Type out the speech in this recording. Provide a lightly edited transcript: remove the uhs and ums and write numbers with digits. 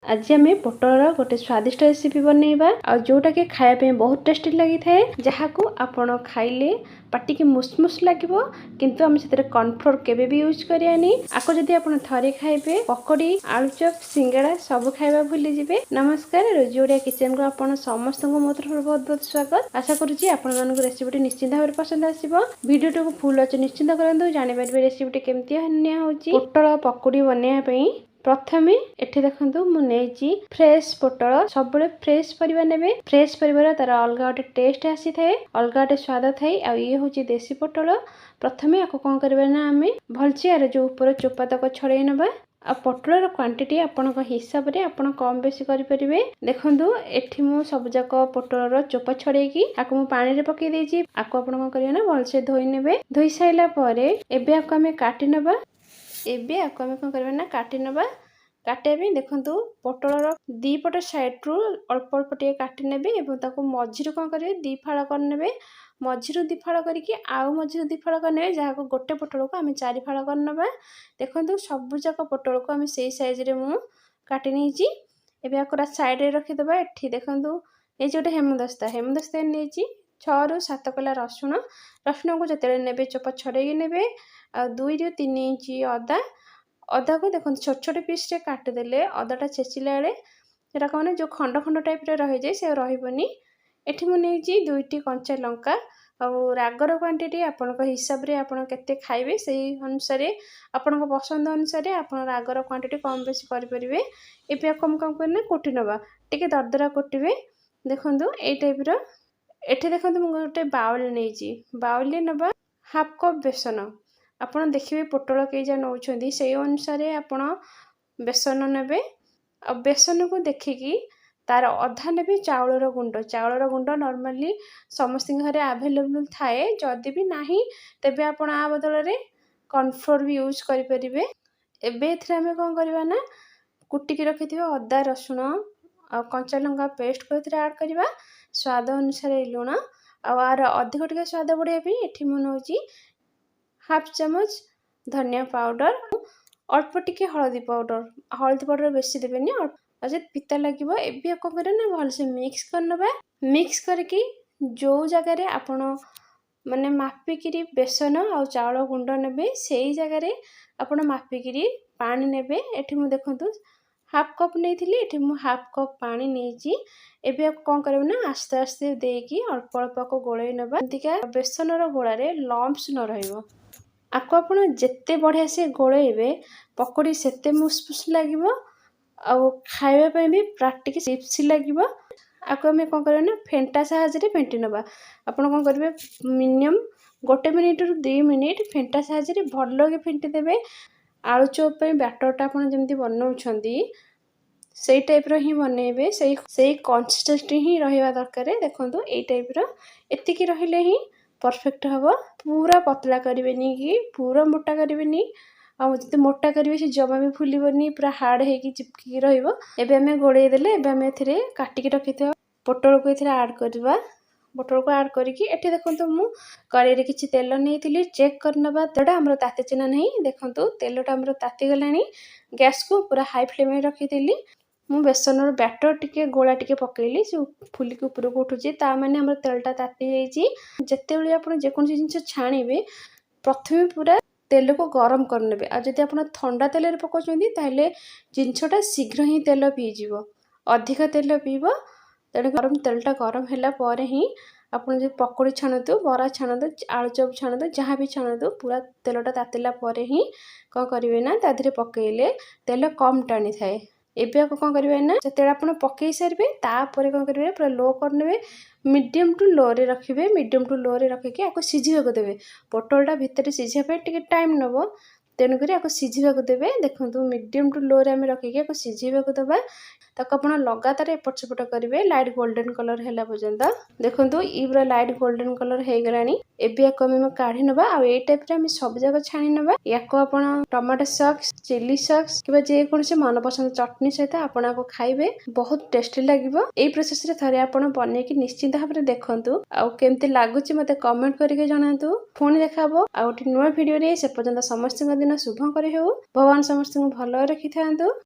आज आम पोटल गोटे स्वादिष्ट रेसिपी बनैबा आ जोटा कि खाया बहुत टेस्टी लगी थाए जहाँ को आपण खाइले पाटी की मुसमुस लगे किंतु आम से कॉर्नफ्लोर केबे भी यूज करियानी आको जदि आपण थरे खाइबे पकोड़ी आलूचप सिंगड़ा सब खाइबा भूली जिवे। नमस्कार रोजी ओडिया किचन को आपण समस्त को मोर तरफ बहुत बहुत स्वागत। आशा करूची आपण मानक रेसिपी निश्चित भाव पसंद आसीबो। वीडियो को फुल अच्छे निश्चित करंतु जानि पारबे रेसिपी केमती हन्या होची। पोटल पकोड़ी बनैया पई प्रथमे एठी देखंतु मु नेची फ्रेश पोटल सब फ्रेश परिबा नेबे। फ्रेश परिबा तार अलग गोटे टेस्ट आसी थाए अलग गोटे स्वाद थाए आ ये होची देसी पोटल। प्रथमे आको कोन करबे ना आमे भलसे आर जो ऊपर चोपा तक छड़े नबा आ पोटलर क्वांटिटी आपनक हिसाब रे आपन कम बेसी करि परिबे। देखंतु एठी मु सब जाक पोटलर चोपा छड़े की आको मु पानी रे पके देची आको आपन कोन करियो ना भलसे धोई नेबे। धोई साइला परे एबे आको हमें काटी नबा। एबे आको हमें कोन करबे ना काटी नबा। काटे भी देखंतु पोटलर दी पट साइड रु अल्प अल्प टे काटी नेबे एवं ताको मझिरु कोन करिवे दी फाळ कर नेबे। मझिरु दी फाळ करिकि आउ मझिरु दी फाळ कर नेबे जहा को गोटे पोटल को हमें चारि फाळ कर नबा। देखंतु सब जाक पोटल को हमें सेही साइज रे मु काटी नेची। एबे आको साइड रे रखि दबा। एठी देखंतु ए जोटे हेमदस्ता नेची 6 रु 7 कला रसुण को जतेले नेबे चोपा छड़ेगी नेबे आ 2 रु 3 इंच अदा को देखो छोट छोट पीस रे काट देले अदाटा छेचिला बेले सेटा कहने जो खंड खंड टाइप रे रहि जाय से रहिबनी। एठी मु नेची 2टी कंचा लंका आ रागर क्वांटिटी आपनक हिसाब रे आपन केते खाइबे सेही अनुसार आपनक पसंद अनुसार आपन रागर क्वांटिटी कम बेसी करि परिबे। एपे कम कम करने कोटी नबा टिके दरदरा कोटिबे। देखंतु ए टाइप रो एठी देखंतु मु गोटे बाउल नेची बाउल ले नबा हाफ कप बेसन आपण देखिए पोटल कई जा नौछंदी से अनुसार आपण बेसन नेबे। आ बेसन को देखिकी तार अधा नेबे चाउलर गुंड नॉर्मली समस्त घरे अवेलेबल थाए जदि भी नाही तेबे आपण आ बदल रे कॉर्नफ्लोर भी यूज करि परिबे। एबे एथरे हमें कोन करबा ना कुटी के रखिथिबा अदा रसुण आ कंचा लंका पेस्ट को एथरे ऐड करबा स्वाद अनुसार लूण आ आर अधिक टिके स्वाद बढ़िया पे एठी मु नौची हाफ चमच धनिया पाउडर अल्प टिके हल्दी पाउडर बेसी देबेनी अजे पिता लागिबो। एबे को करे ना भल से मिक्स करनबा। मिक्स करके जो जगह रे आपण माने मापिकिरी बेसन आ चाउल गुंड नेबे सेही जगह रे आपण मापिकिरी पानी नेबे। एठी मु देखंतु हाफ कप नेथिली एठी मु हाफ कप पानी नेची। एबे कोन करबे ना आस्ते आस्ते देकी अल्प अल्प को गोळै नबा अंतिका बेसन रो गोळा रे लम्प्स न रहइबो। आको आपण जेते बढ़िया से गोळेबे पकोड़ी सेते मुसमुस लागिबो आ खाइबा पय भी प्राक्टिक चिप्स लागिबो। आको हमें कोन करबे ना फेंटा साहाज रे फेंटी नबा। आपण कोन करबे मिनिमम 1 मिनिट रु 2 मिनिट फेंटा साहाज रे भलो के फेंटी देबे। आलू चॉप पे बैटरटा आपण जेमति बनौछंदी सेही टाइप रो ही बनेबे सेही कंसिस्टेंसी ही रहिबा दरकार। देखंतु ए टाइप रो एतिकी रहिले ही परफेक्ट हबो। पूरा पतला करिवेनी कि पूरा मोटा करिवेनी आ जते मोटा करिवे से जमा भी फुलिबनी पूरा हार्ड हे कि चिपकी रहिबो। एबे हमें गोळै देले एबे हमें एथिरे काटी के रखिथो पोटल को एथिरे ऐड करबा। पोटल को ऐड करिकि एठी देखंतु मु कड़ाई रे किछि तेल नेथिली चेक करनबा तेडा हमरो ताते चिना नहीं। देखंतु तेलटा हमरो ताती गलानी गैस को पूरा हाई फ्लेम रे रखिथिली। मु बेसन रो बैटर टिके गोळा टिके पकेइली से फुली के ऊपर को उठुची ता माने हमर तेलटा ताती जाईची। जते बेले आपण जे कोन जिंस छाणीबे प्रथमे पूरा तेल को गरम करनेबे आ जदि आपण ठंडा तेल रे पकोचंदी ताले जिंसटा शीघ्र ही तेल पी जीवो अधिक तेल पीबो। तेडे गरम तेलटा गरम हैला परे ही आपण जे पकोड़ी छाणतु बरा छाणतु आलू चॉप छाणतु जहां भी छाणतु पूरा तेलटा तातिला परे ही को करिवे ना ता धरे पकेइले तेल कम टाणी थाए। एबे को कोन करिवे ना जते आपण पकेइ सरबे ता परे कोन करिवे पूरा लो करनेबे मीडियम टू लो रे रखिबे। मीडियम टू लो रे रखिके आको सिझिबा को देबे। पोटलटा भितरे सिझिया पे टिके टाइम नबो तेनु करी आको सिझिबा को देबे। देखंतु मीडियम टू लो रे हम रखिके आको सिझिबा को दबा ताको आपण लगातार एपट सेपट करिवे लाइट गोल्डन कलर हैला पर्यंत। देखंतु ई पूरा लाइट गोल्डन कलर हे गलानी। एबे आको हम काढी नबा आ ए टाइप रे हम सब जगह छाणी नबा। याको आपण टमाटो सॉस चिली सॉस किबा जे कोन से मन पसंद चटनी सहित आपण को खाइबे बहुत टेस्टी लागिबो। ए प्रोसेस रे थरे आपण बने कि निश्चित भाबरे देखंतु आ केमते लागुची मते कमेंट करके जणातु। फोन देखाबो आ ओटी नुवा वीडियो रे से पर्यंत समस्त दिन शुभ करे हो। भगवान समस्त को भलो रखि थांतु।